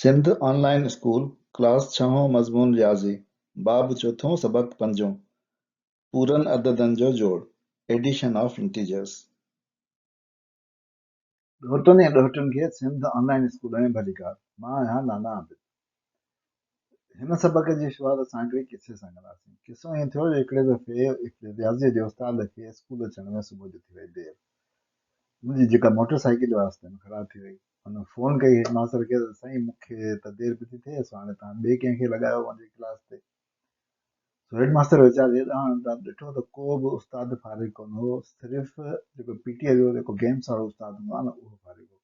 Sindh online school class छहों मज़मून रियाज़ी बाब चोथों सबक़ पंजों पूरनि अददनि जो जोड़ एडिशन ऑफ इंटीजर्स। ॾोहटनि ऐं ॾोहटियुनि खे सिंध ऑनलाइन स्कूल में भलीकार। मां आहियां नाना आबिद। हिन सबक़ जी शुरूआत असां हिकिड़े किसे सां कंदासीं। किसो ईअं थियो जो हिकिड़े दफ़े रियाज़ीअ जे उस्ताद खे स्कूल अचण में सुबुह जो थी वई देरि। मुंहिंजी जेका मोटर साइकिल आहे रस्ते में ख़राबु थी वई। हुन फ़ोन कई हेडमास्टर खे त साईं मूंखे त देरि पई थी थिए, सो हाणे तव्हां ॿिए कंहिंखे लॻायो मुंहिंजी क्लास ते। हेडमास्टर वीचारु ॼाण ॾिठो त को बि उस्तादु फारिग़ कोन हो, सिर्फ़ु जेको पीटीआई जो जेको गेम्स वारो उस्तादु हूंदो आहे न उहो फारिग़ हो।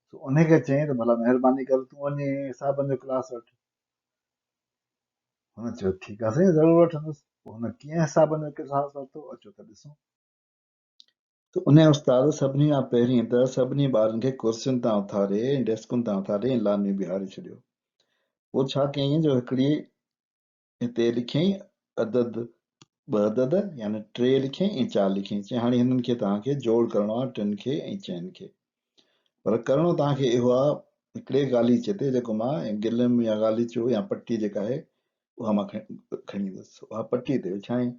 सो उनखे चयईं त भला महिरबानी करे तूं वञी हिसाबनि जो क्लास वठि। हुन चयो ठीकु आहे साईं, ज़रूरु वठंदुसि। पोइ हुन कीअं हिसाबनि जो क्लास वरितो अचो त ॾिसूं। त उन उस्तादु सभिनी खां पहिरीं त सभिनी ॿारनि खे कुर्सियुनि तां उथारे, डेस्कुनि तां उथारे ऐं लाइन में बीहारे छॾियो। पोइ छा कयईं जो हिकिड़ी हिते लिखियईं अदद ॿ अदद यानी 3 लिखियईं ऐं 4 लिखियईं। चई हाणे हिननि खे तव्हांखे जोड़ करणो आहे 3 खे ऐं 4 खे। पर करणो तव्हांखे इहो आहे, हिकिड़े ॻाल्हिचे ते जेको मां गिलम या ॻालीचो या पटी जेका आहे उहा मां खणी ईंदुसि। उहा पटी ते विछाईं।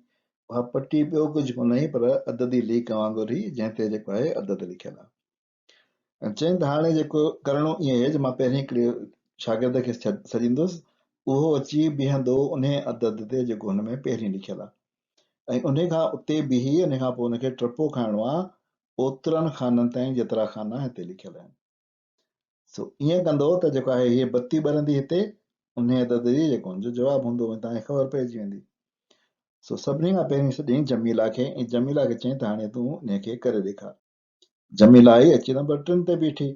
उहा पटी ॿियो कुझु कोन हुई पर अददी लीक वांगुरु ई, जंहिं ते जेको आहे अदद लिखियलु आहे। ऐं चईं त हाणे जेको करणो ईअं आहे जो मां पहिरीं हिकिड़े शागिर्द खे सॾींदुसि, उहो अची बीहंदो उन अदद ते जेको हुन में पहिरीं लिखियलु आहे, ऐं उन खां उते बीही उन खां पोइ उनखे टपो खाइणो आहे ओतिरनि खाननि ताईं जेतिरा खाना हिते लिखियल आहिनि। सो ईअं कंदो त जेको आहे हीअ बत्ती ॿरंदी हिते, उन अदद जी जेको हुनजो जवाबु हूंदो, तव्हांखे ख़बर पइजी वेंदी। सो सभिनी खां पहिरीं सॾियईं जमीला खे, ऐं जमीला खे चईं त हाणे तूं उनखे करे ॾेखार। जमीला आई अची नंबर 3 ते बीठी।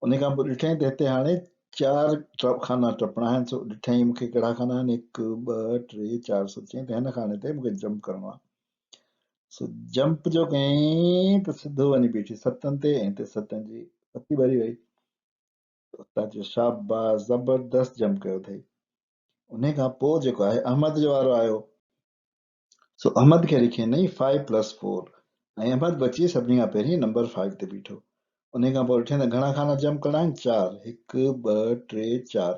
उन खां पोइ ॾिठईं त हिते हाणे 4 खाना टपणा आहिनि। सो ॾिठईं मूंखे कहिड़ा खाना आहिनि, 1 2 3 4। सो चईं त हिन खाने ते मूंखे जंप करणो आहे। सो जंप जो कयईं त सिधो वञी बीठी 7 ते, ऐं हिते 7 जी पती भरी वई। उस्ताद चयो शाबाश, ज़बरदस्त जंप कयो अथई। उन खां पोइ जेको आहे अहमद जो वारो आयो। सो अहमद खे लिखियईं 5 + 4, ऐं अहमद बची सभिनी खां पहिरीं नंबर 5 ते बीठो। उन खां पोइ ॾिठईं त घणा खाना जंप करणा आहिनि, 4, 1 2 3 4।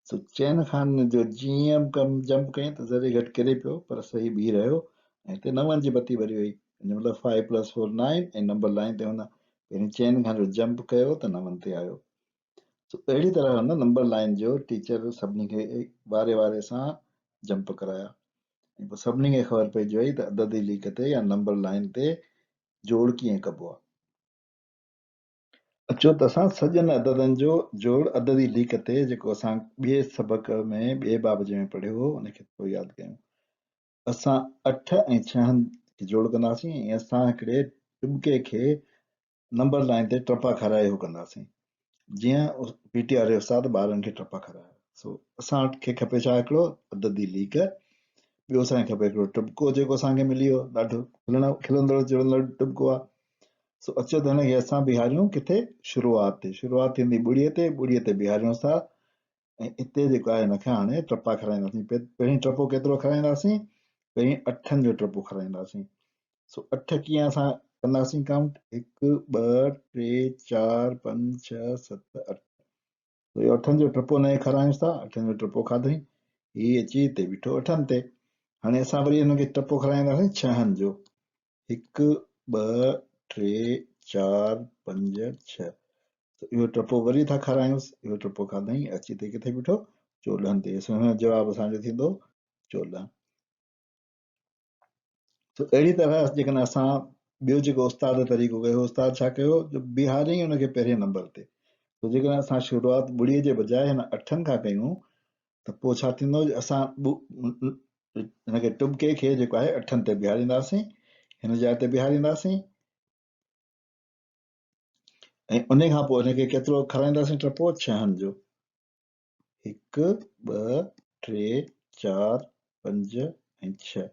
सो 4 खाननि जो जीअं जंप कयईं त ज़रे घटि किरे पियो, पर सही बीह रहियो, ऐं हिते 9 जी बत्ती भरी वई। मतिलबु 5 + 4 9, ऐं नंबर लाइन ते हुन पहिरीं 4 खां जो जंप कयो त 9 ते आयो। सो अहिड़ी तरह हुन नंबर लाइन जो टीचर सभिनी खे वारे वारे सां जंप कराया, ऐं पोइ सभिनी खे ख़बर पइजी वई त अददी लीक ते या नंबर लाइन ते जोड़ कीअं कबो आहे। अचो त असां सॼनि अददनि जो जोड़ अददी लीक ते जेको असां ॿिए सबक़ में ॿिए बाब में पढ़ियो हो उनखे थोरो यादि कयूं। असां 8 ऐं 6 खे जोड़ कंदासीं, ऐं असां हिकिड़े टुॿके खे नंबर लाइन ते टपा खाराए हो कंदासीं, जीअं पीटी वारे उस्ताद ॿारनि खे टपा खाराया। सो असांखे खपे छा, हिकिड़ो अददी लीक, ॿियो असांखे खपे हिकिड़ो टुॿको जेको असांखे मिली वियो, ॾाढो खिलंदड़ चिड़ंदड़ टुॿको आहे। सो अचो त हिनखे असां बीहारियूं किथे, शुरूआत ते। शुरूआत थींदी ॿुड़ीअ ते बीहारियूं था, ऐं हिते जेको आहे हिनखे हाणे टपा खाराईंदासीं। पहिरीं टपो केतिरो खाराईंदासीं, पहिरीं 8 जो टपो खाराईंदासीं। सो 8 कीअं असां कंदासीं काउंट, 1 2 3 4 5 6 7 8। इहो 8 जो टपो हुनखे खारायूंसि था, 8 जो टपो खाधईं, हीअ अची हिते बीठो 8 ते। हाणे असां वरी हुनखे टपो खाराईंदासीं 6 जो, 1 2 3 4 5 6। इहो टपो वरी था खारायूंसि, इहो टपो खाधईं, अची हिते किथे बीठो, 14 ते। सो हिन जो जवाबु असांजो थींदो 14। सो अहिड़ी तरह जेकॾहिं असां ॿियो जेको उस्ताद तरीक़ो कयो, उस्ताद छा कयो, जो बीहारियईं हुनखे पहिरें नंबर ते। तो जेकॾहिं असां शुरूआत ॿुड़ीअ जे बजाए हिन 8 खां कयूं त पोइ छा थींदो, असां हिनखे टुॿके खे जेको आहे 8 ते बीहारींदासीं, हिन जाइ ते बीहारींदासीं, ऐं उन खां पोइ हिनखे केतिरो खाराईंदासीं टपो, 6 जो, 1 2 3 4 5 ऐं 6।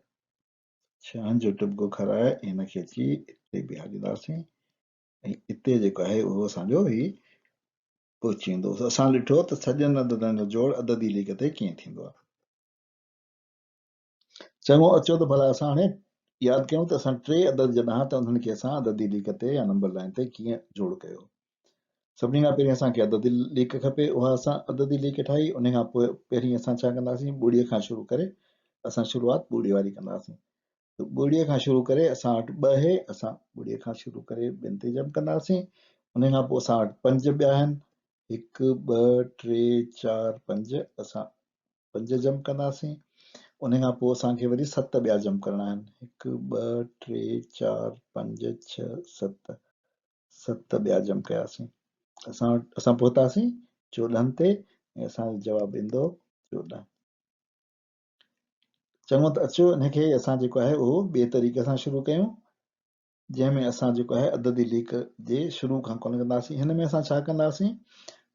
6 जो टुॿको खाराए हिनखे अची हिते बीहारींदासीं, ऐं हिते जेको आहे उहो असांजो ही पहुची वेंदो। असां ॾिठो त सॼनि अददनि जो जोड़ अददी लीक ते कीअं थींदो आहे। चङो, अचो त भला असां हाणे यादि कयूं त असां 3 अदद जॾहिं त उन्हनि खे असां अददी लीक ते या नंबर लाइन ते कीअं जोड़ कयो। सभिनी खां पहिरीं असांखे अददी लीक खपे, उहा असां अददी लीक ठाही। उन खां पोइ पहिरीं असां छा कंदासीं, ॿुड़ीअ खां शुरू करे असां शुरूआत ॿुड़ी वारी कंदासीं। त ॿुड़ीअ खां शुरू करे असां वटि ॿ आहे, असां ॿुड़ीअ खां शुरू करे ॿियनि ते जंप कंदासीं। उन खां पोइ असां वटि 5 ॿिया आहिनि, 1 2 3 4 5, असां 5 जंप कंदासीं। उन खां पोइ असांखे वरी 7 ॿिया जंप करणा आहिनि, 1 2 3 4 5 6 7, 7 ॿिया जंप कयासीं। असां पहुतासीं 14 ते ऐं असांजो जवाबु ईंदो 14। चङो त अचो हिनखे असां जेको आहे उहो ॿिए तरीक़े सां शुरू कयूं, जंहिंमें असां जेको आहे अददी लीक जे शुरू खां कोन कंदासीं। हिन में असां छा कंदासीं,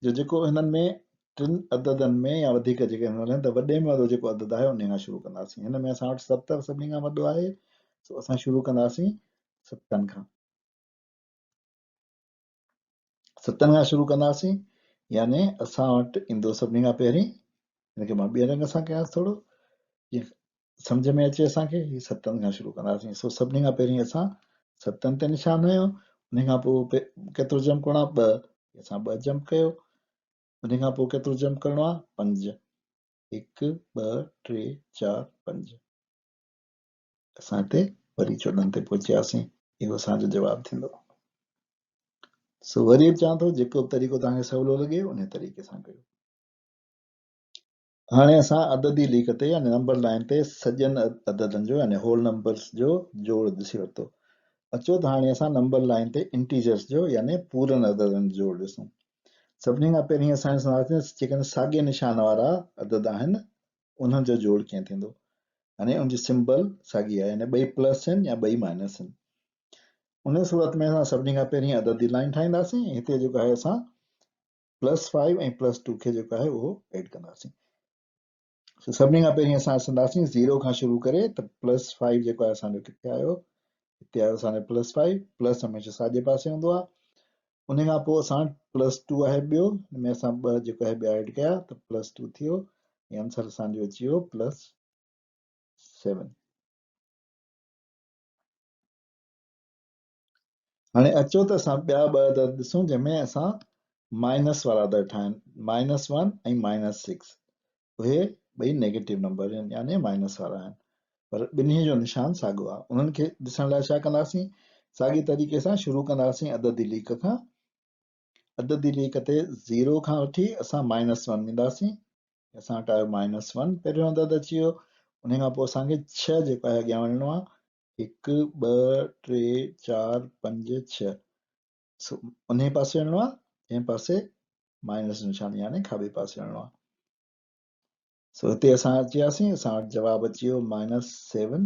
जो जेको हिननि में 3 अददनि में या वधीक जेके आहिनि त वॾे में वॾो जेको अदद आहे उन खां शुरू कंदासीं। हिन में असां वटि 70 सभिनी खां वॾो आहे, सो असां शुरू कंदासीं 7 खां। 7 खां शुरू कंदासीं, यानी असां वटि ईंदो सभिनी खां पहिरीं, हिनखे मां ॿिए रंग सां कयांसि थोरो जीअं सम्झ में अचे असांखे। ही 7 खां शुरू कंदासीं, सो सभिनी खां पहिरीं असां 7 ते निशान हुयो। उन खां पोइ केतिरो जंप करणो आहे, 2, असां 2 जंप कयो। उन खां पोइ केतिरो जंप करणो आहे, 5, 1 2 3 4 5, असां हिते वरी 14 ते पहुचियासीं। इहो असांजो जवाबु थींदो। सो वरी चवां थो, जेको तरीक़ो तव्हांखे सवलो लॻे उन तरीक़े सां कयो। हाणे असां अददी लीक ते यानी नंबर लाइन ते सॼनि अददनि जो यानी होल नंबर्स जो जोड़ ॾिसी वरितो। अचो त हाणे असां नंबर लाइन ते इंटीजर्स जो यानी पूरनि अददनि जो जोड़ ॾिसूं। सभिनी खां पहिरीं असां ॾिसंदासीं जेके साॻिए निशान वारा अदद आहिनि उन्हनि जो जोड़ कीअं थींदो, यानी उनजी सिंबल साॻी आहे, यानी 2 प्लस आहिनि या 2 माइनस आहिनि। उन सूरत में असां सभिनी खां पहिरीं अददी लाइन ठाहींदासीं। हिते जेको आहे असां +5 ऐं +2 खे जेको आहे उहो एड कंदासीं। सभिनी खां पहिरीं असां ॾिसंदासीं 0 खां शुरू करे त +5 जेको आहे असांजो किथे आयो, हिते आयो असांजो +5, प्लस हमेशह साॼे पासे हूंदो आहे। उन खां पोइ असां +2 आहे ॿियो, हिन में असां 2 जेको आहे ॿिया एड कया त +2 थियो, ऐं आंसर असांजो अची वियो +7। हाणे अचो त असां ॿिया 2 अदद ॾिसूं जंहिंमें असां माइनस वारा अदद ठाहिनि, -1 ऐं -6। उहे ॿई नेगेटिव नंबर आहिनि, यानी माइनस वारा आहिनि, पर ॿिन्ही जो निशान साॻियो आहे। उन्हनि खे ॾिसण लाइ छा कंदासीं, साॻी तरीक़े सां शुरू कंदासीं अददी लीक खां। अददी लीक ते 0 खां वठी असां -1 ईंदासीं, असां वटि आयो -1 पहिरियों अदद अची वियो। उन खां पोइ असांखे 6 जेको आहे अॻियां वञिणो आहे, 1 2 3 4 5 6, उन पासे वञिणो आहे, जंहिं पासे माइनस निशान यानी खाॿे पासे वञिणो आहे। सो हिते असां अची वियासीं, असां वटि जवाबु अची वियो -7,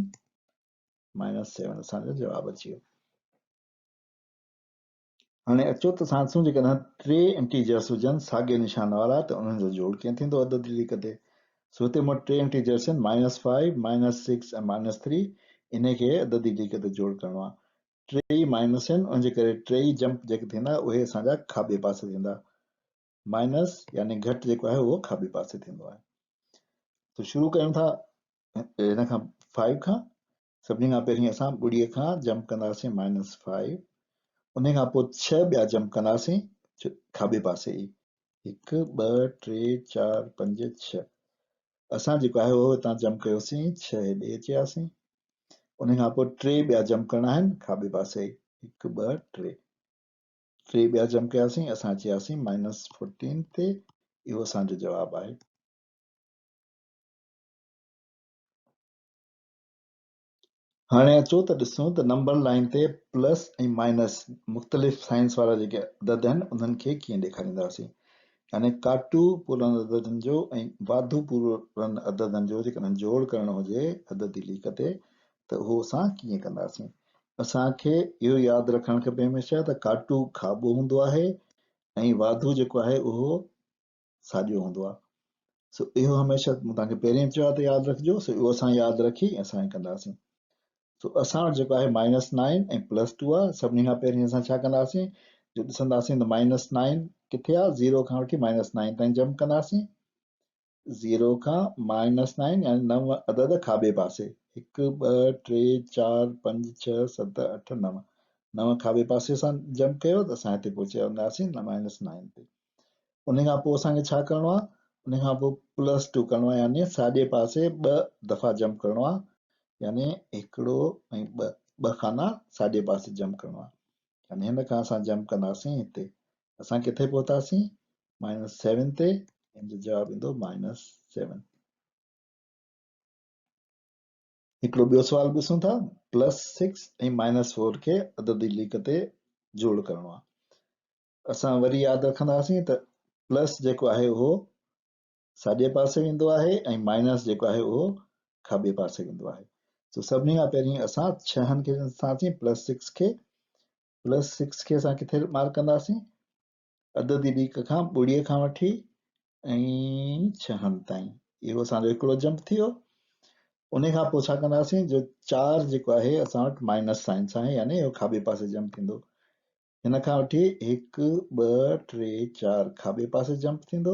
-7 असांजो जवाबु अची वियो। हाणे अचो त असां ॾिसूं जेकॾहिं 3 इंटीजर्स हुजनि साॻिए निशान वारा त उन्हनि जो जोड़ कीअं थींदो अददी लीक ते। सो हिते मूं वटि 3 इंटीजर्स आहिनि, -5 -6 ऐं -3। इन खे अददी लीक ते जोड़ करणो आहे। 3 माइनस आहिनि, उनजे करे 3 जंप जेके थींदा उहे असांजा खाॿे पासे थींदा, माइनस यानी घटि जेको आहे उहो खाॿे पासे थींदो आहे। त शुरू कयूं था हिन खां 5 खां। सभिनी खां पहिरीं असां ॿुड़ीअ खां जंप कंदासीं -5, उन खां पोइ 6 ॿिया जंप कंदासीं खाॿे पासे ई, 1 2 3 4 5 6। असां जेको आहे उहो हितां जंप कयोसीं 6 हेॾे अचियासीं। उन खां पोइ 3 ॿिया जंप करणा आहिनि खाॿे पासे ई, 1 2 3, 3 ॿिया जंप कयासीं, असां अची वियासीं -14 ते। इहो असांजो जवाबु आहे। हाणे अचो त ॾिसूं त नंबर लाइन ते प्लस ऐं माइनस मुख़्तलिफ़ साइंस वारा जेके अदद आहिनि उन्हनि खे कीअं ॾेखारींदासीं, यानी काटू पूरनि अददनि जो ऐं वाधू पूरनि अददनि जो जेकॾहिं जोड़ करणो हुजे अददी लीक ते त उहो असां कीअं कंदासीं। असांखे इहो यादि रखणु खपे हमेशह त काटू खाॿो हूंदो आहे ऐं वाधू जेको आहे उहो साॼो हूंदो आहे। सो इहो हमेशह मूं तव्हांखे पहिरियों चयो आहे त यादि रखिजो। सो इहो असां यादि रखी असां कंदासीं। सो असां वटि जेको आहे -9 ऐं +2 आहे। सभिनी खां पहिरीं असां छा कंदासीं, जो ॾिसंदासीं त -9 किथे आहे, 0 खां वठी -9 ताईं जंप कंदासीं। 0 खां -9 यानी 9 अदद खाॿे पासे, 1 2 3 4 5 6 7 8 9, 9 खाॿे पासे सां जंप कयो त असां हिते पहुची वेंदासीं -9 ते। उन खां पोइ असांखे छा करिणो आहे, उन खां पोइ +2 करिणो आहे, यानी साॼे पासे 2 दफ़ा जंप करिणो आहे, यानी 1 ऐं 2 खाना साॼे पासे जंप करिणो आहे। यानी हिन खां असां जंप कंदासीं हिते, असां किथे पहुतासीं -7 ते, हिन जो जवाबु ईंदो -7। हिकिड़ो ॿियो सुवाल ॾिसूं था, +6 ऐं -4 खे अददी लीक ते जोड़ करिणो आहे। असां वरी यादि रखंदासीं त प्लस जेको आहे उहो साॼे पासे वेंदो आहे ऐं माइनस जेको आहे उहो खाॿे पासे वेंदो आहे। सो सभिनी खां पहिरीं असां 6 खे ॾिसंदासीं, +6 खे असां किथे मार्क कंदासीं, अददी लीक खां ॿुड़ीअ खां वठी ऐं 6 ताईं। इहो असांजो हिकिड़ो जंप थी वियो। उन खां पोइ छा कंदासीं, जो 4 जेको आहे असां वटि माइनस साइन सां आहे, यानी इहो खाॿे पासे जंप थींदो। हिन खां वठी 1 2 3 4 खाॿे पासे जंप थींदो,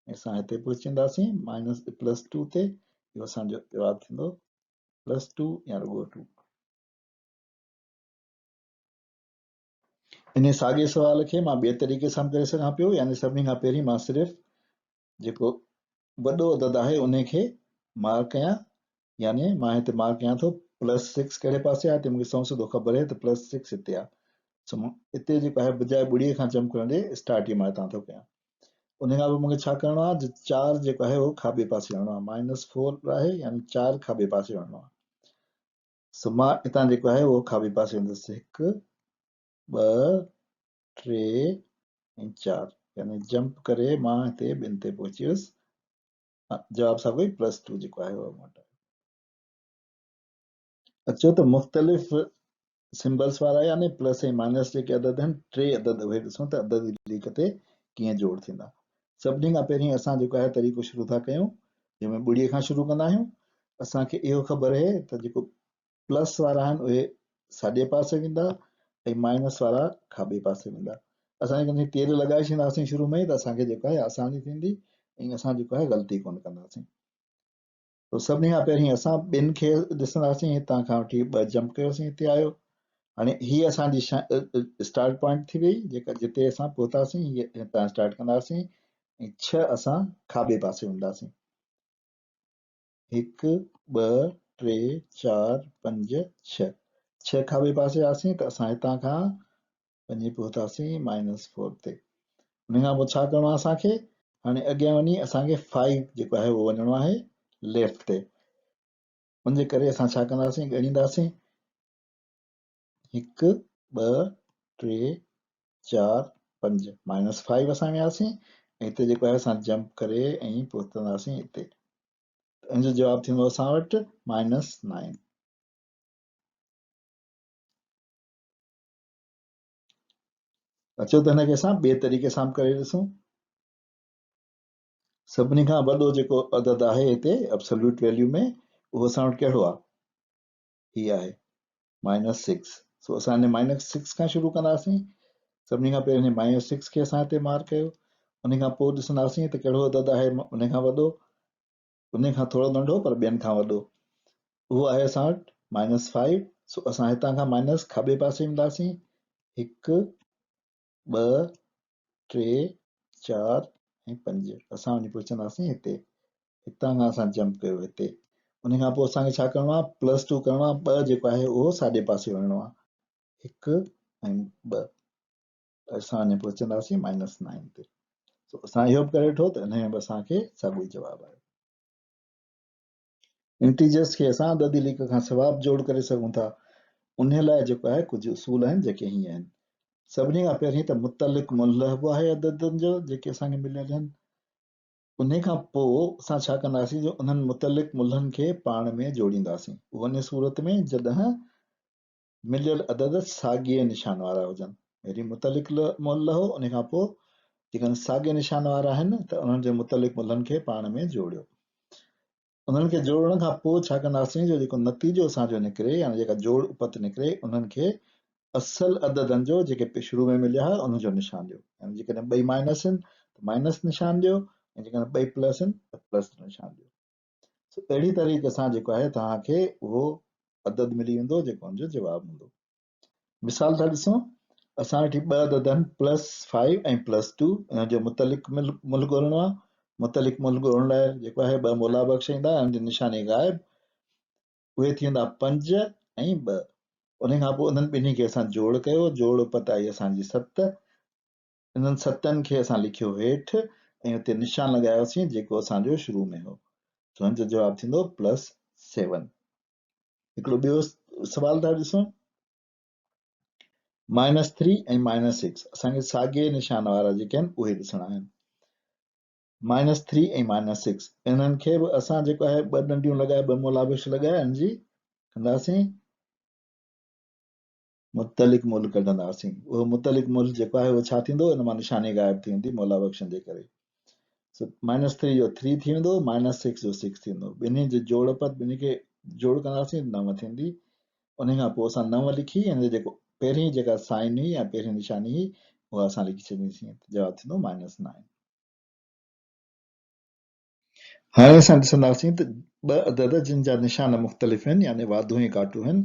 असां हिते पहुची वेंदासीं +2 ते। इहो असांजो जवाबु थींदो +2 या रुॻो 2। इन साॻे सुवाल खे मां ॿिए तरीक़े सां करे सघां पियो, यानी सभिनी खां पहिरीं मां सिर्फ़ु जेको वॾो अदद आहे उन खे मार्क कयां, यानी मां हिते मार्क कयां थो +6 कहिड़े पासे आहे, मूंखे सौ सिधो ख़बर आहे त +6 हिते आहे। सो हिते जेको आहे बजाए ॿुड़ीअ खां जंप करण जे स्टार्ट ई मां हितां थो कयां। उन खां पोइ मूंखे छा करिणो आहे, 4 जेको आहे उहो खाॿे पासे वञिणो आहे, -4 आहे, यानी 4 खाॿे पासे वञिणो आहे। सो मां हितां जेको आहे उहो खाॿे पासे वेंदुसि, 1 2 3 ऐं 4, यानी जंप करे मां हिते ॿिनि ते पहुची वियुसि। जवाब सां कोई +2 जेको आहे उहो वटि अचो त मुख़्तलिफ़ सिंबल्स वारा, यानी प्लस ऐं माइनस जेके अदद आहिनि, 3 अदद उहे ॾिसूं त अददी लीक ते कीअं जोड़ थींदा। सभिनी खां पहिरीं असां जेको आहे तरीक़ो शुरू था कयूं, जंहिंमें ॿुड़ीअ खां शुरू कंदा आहियूं। असांखे इहो ख़बर आहे त जेको प्लस वारा आहिनि उहे साॼे पासे वेंदा ऐं माइनस वारा खाॿे पासे वेंदा। असांखे कॾहिं तेल लॻाए छॾींदासीं शुरू में, त असांखे जेको आहे आसानी थींदी ऐं असां जेको आहे ग़लती कोन कंदासीं। तो सभिनी खां पहिरीं असां ॿिनि खे ॾिसंदासीं, हितां खां वठी 2 जंप कयोसीं, हिते आयो। हाणे हीअ असांजी स्टार्ट पॉइंट थी वई, जेका जिते असां पहुतासीं हितां स्टार्ट कंदासीं ऐं 6 असां खाॿे पासे वेंदासीं। 1 2 3 4 5 6 6 खाॿे पासे आसीं त असां हितां खां वञी पहुतासीं -4 ते। उन खां पोइ छा करिणो आहे असांखे, हाणे अॻियां वञी असांखे 5 जेको आहे उहो वञिणो आहे लेफ्ट ते। उनजे करे असां छा कंदासीं, ॻणींदासीं 1 2 3 4 5 -5 असां वियासीं ऐं हिते जेको आहे असां जंप करे ऐं पहुतंदासीं हिते। हिन जो जवाबु थींदो असां वटि -9। अचो त हिनखे असां ॿिए तरीक़े सां करे ॾिसूं। सभिनी खां वॾो जेको अदद आहे हिते एब्सोल्यूट वैल्यू में, उहो असां वटि कहिड़ो आहे, हीअ आहे -6। सो असां हिन -6 खां शुरू कंदासीं। सभिनी खां पहिरीं -6 खे असां हिते मार्क कयो। उन खां पोइ ॾिसंदासीं त कहिड़ो अदद आहे उन खां वॾो, उन खां थोरो नंढो पर ॿियनि खां वॾो, उहो आहे असां वटि -5। सो असां हितां खां माइनस खाॿे पासे वेंदासीं, 1 2 3 4 ऐं 5 असां वञी पहुचंदासीं हिते। हितां खां असां जंप कयो हिते। उन खां पोइ असांखे छा करिणो आहे, +2 करिणो आहे, 2 जेको आहे उहो साॼे पासे वञिणो आहे, 1 ऐं 2 असां वञी पहुचंदासीं -9 ते। सो असां इहो बि करे ॾिठो त हिन में बि असांखे साॻियो ई जवाबु आहे। इंटीजर्स खे असां अददी लीक खां सवाइ बि जोड़ करे सघूं था। उन लाइ जेको आहे कुझु उसूल आहिनि जेके हीअं आहिनि। सभिनी खां पहिरीं त मुतलिक मुल्ह आहे अददनि जो जेके असांखे मिलियल आहिनि। उन खां पोइ असां छा कंदासीं, जो उन्हनि मुतलिक मुल्हनि खे पाण में जोड़ींदासीं, उन सूरत में जॾहिं मिलियल अदद साॻिए निशान वारा हुजनि। पहिरीं मुतलिक मुल्ह हो, उन खां पोइ जेकॾहिं साॻिए निशान वारा आहिनि त उन्हनि जे मुतलिक मुल्हनि खे पाण में जोड़ियो। उन्हनि खे जोड़ण खां पोइ छा कंदासीं, जो जेको नतीजो असांजो निकिरे, या जेका जोड़ उपत निकिरे, उन्हनि खे असल अददनि जो जेके शुरू में मिलिया हुआ उनजो निशान ॾियो। यानी जेकॾहिं ॿई माइनस आहिनि त माइनस निशान ॾियो, ऐं जेकॾहिं ॿई प्लस आहिनि त प्लस निशान ॾियो। अहिड़ी तरीक़े सां जेको आहे तव्हांखे उहो अदद मिली वेंदो जेको हुनजो जवाबु हूंदो। मिसाल था ॾिसूं, असां वटि ॿ अदद आहिनि +5 ऐं +2, इन जो मुतलिक मुल्क ॻोल्हणो आहे। मुतलिक मुल्क ॻोल्हण लाइ जेको आहे ॿ मोला बख़्श ईंदा, हुन जी निशानी ग़ाइब, उहे थी वेंदा 5 ऐं 2। उन खां पोइ उन्हनि ॿिन्ही खे असां जोड़ कयो, जोड़ पत आई असांजी 7। इन्हनि 7 खे असां लिखियो हेठि ऐं हुते निशान लॻायोसीं जेको असांजो शुरू में हो। तो हिन जो जवाबु थींदो +7। हिकिड़ो ॿियो सवाल था ॾिसूं, -3 ऐं -6 असांखे साॻिए निशान वारा जेके आहिनि उहे ॾिसणा आहिनि। -3 ऐं -6 इन्हनि खे बि असां जेको आहे ॿ डंडियूं लॻाए ॿ मोलाबिश लॻाए हिन जी कंदासीं मुतलिक मुल्क कढंदासीं। उहो मुतलिक मुल्क जेको आहे उहो छा थींदो, इन मां निशानी ग़ाइब थी वेंदी मोलाबख्शनि जे करे। -3 जो 3 थी वेंदो, -6 जो 6 थींदो। ॿिन्ही जे जोड़ पत ॿिन्ही खे जोड़ कंदासीं 9 थींदी। उन खां पोइ असां 9 लिखी हिन जो जेको पहिरीं जेका साइन हुई या पहिरीं निशानी हुई उहा असां लिखी छॾींसीं, जवाबु थींदो -9। हाणे असां ॾिसंदासीं त ॿ अदद जिन जा निशान मुख़्तलिफ़ आहिनि, यानी वाधू ऐं काटू आहिनि,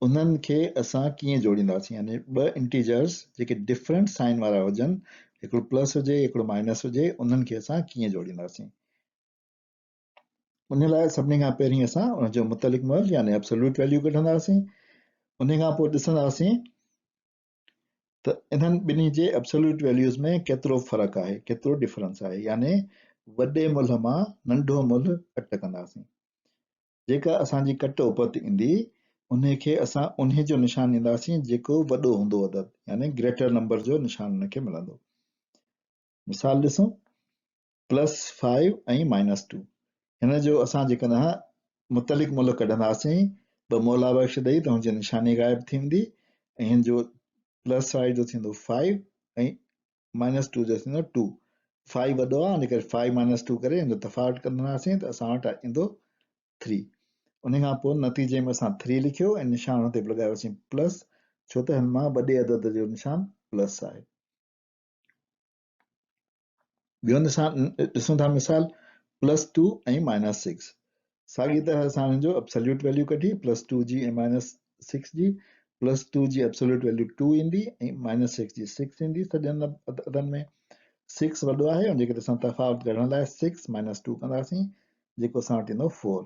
उन्हनि खे असां कीअं जोड़ींदासीं। यानी ॿ इंटीजर्स जेके डिफरेंट साइन वारा हुजनि, हिकिड़ो प्लस हुजे हिकिड़ो माइनस हुजे, उन्हनि खे असां कीअं जोड़ींदासीं। उन लाइ सभिनी खां पहिरीं असां उनजो मुतलिक मुल्क यानी एब्सोल्यूट वैल्यू कढंदासीं। उन खां पोइ ॾिसंदासीं त इन्हनि ॿिन्ही जे एब्सोल्यूट वैल्यूज़ में केतिरो फ़र्क़ु आहे, केतिरो डिफरेंस आहे, यानी वॾे मुल्क मां नंढो मुल्क कट कंदासीं। जेका असांजी कट उपत ईंदी उन खे असां उन जो निशान ॾींदासीं जेको वॾो हूंदो अदद, यानी ग्रेटर नंबर जो निशान उनखे मिलंदो। मिसाल ॾिसूं, +5 ऐं -2 हिन जो असां जेकॾहिं मुतलिक मुल्क कढंदासीं ॿ मोला बख़्श ॾेई त हुनजी निशानी ग़ाइब थींदी ऐं हिन जो +5 जो थींदो 5 ऐं -2 जो थींदो 2। 5 वॾो आहे, इन करे 5 - 2 करे हिन जो तफ़ावत कंदासीं त असां वटि ईंदो 3। उन खां पोइ नतीजे में असां 3 लिखियो ऐं निशान हुते बि लॻायोसीं प्लस, छो त हिन मां वॾे अदद जो निशान प्लस आहे। ॿियो निशान ॾिसूं था, मिसाल +2 ऐं -6। साॻी तरह असां हिन जो एब्सोल्यूट वैल्यू कढी, +2 जी ऐं -6 जी। +2 जी एब्सोल्यूट वैल्यू 2 ईंदी ऐं -6 जी 6 ईंदी। सॼनि अददनि में 6 वॾो आहे, उन जे करे असां तफ़ावत कढण लाइ 6 - 2 कंदासीं, जेको असां वटि ईंदो 4।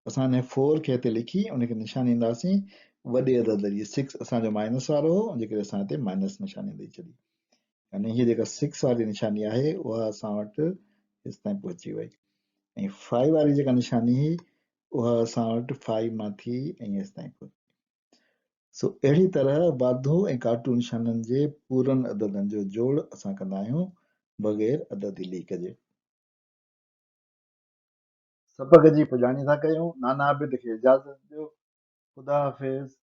असां हिन 4 खे हिते लिखी उनखे निशानी ॾींदासीं वॾे अदद जी। 6 असांजो माइनस वारो हो, उन जे करे असां हिते माइनस निशानी ॾेई छॾी। यानी हीअ जेका 6 वारी निशानी आहे उहा असां वटि हेसि ताईं पहुची वई ऐं 5 वारी जेका निशानी हुई उहा असां वटि 5 मां थी ऐं हेसि ताईं पहुची। सो अहिड़ी तरह वाधू ऐं काटू निशाननि जे पूरनि अददनि जो जोड़ असां कंदा आहियूं बग़ैर अददी लीक जे। सबक़ जी पुॼाणी था कयूं। नाना आबिद खे इजाज़त ॾियो। ख़ुदा हाफ़िज़।